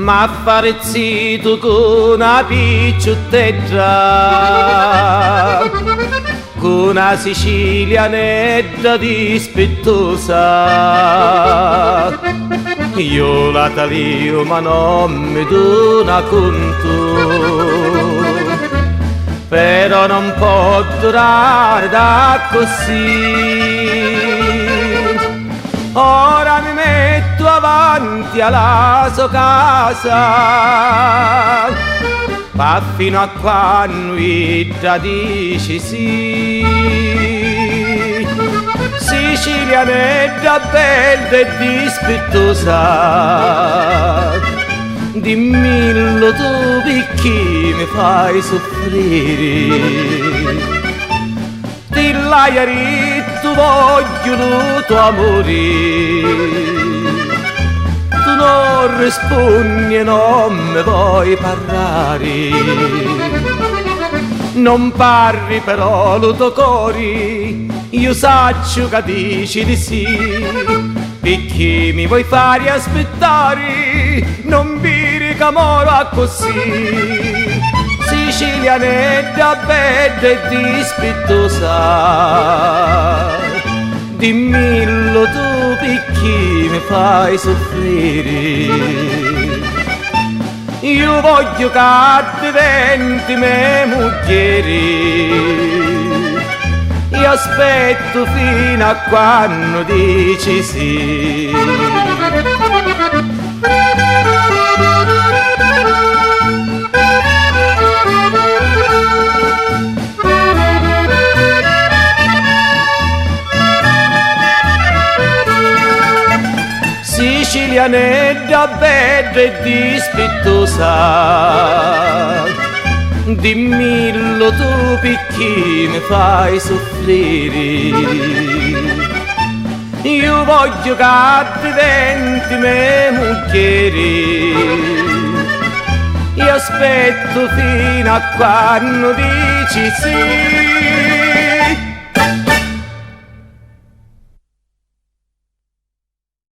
ma fare zitto con una picciottetta, con una sicilianetta dispettosa. Io la talio ma non mi dona conto, però non può durare da così. Ora mi metto avanti alla sua casa, ma fino a quando ida dici sì. Sicilianetta bella e dispettosa, dimmillo tu perché mi fai soffrire. Ti l'hai tu voglio il tuo amore, tu non rispondi e non mi vuoi parlare. Non parli però lo tuo cuore, io saccio che dici di sì, perché mi vuoi fare aspettare, non dire che moro così. Sicilianetta bella e dispettosa, dimmillo tu perché mi fai soffrire. Io voglio che diventi mia moglie, io aspetto fino a quando dici sì. Sicilianetta bella e dispettosa, dimmillo tu perché mi fai soffrire. Io voglio che diventi mia moglie, io aspetto fino a quando dici sì.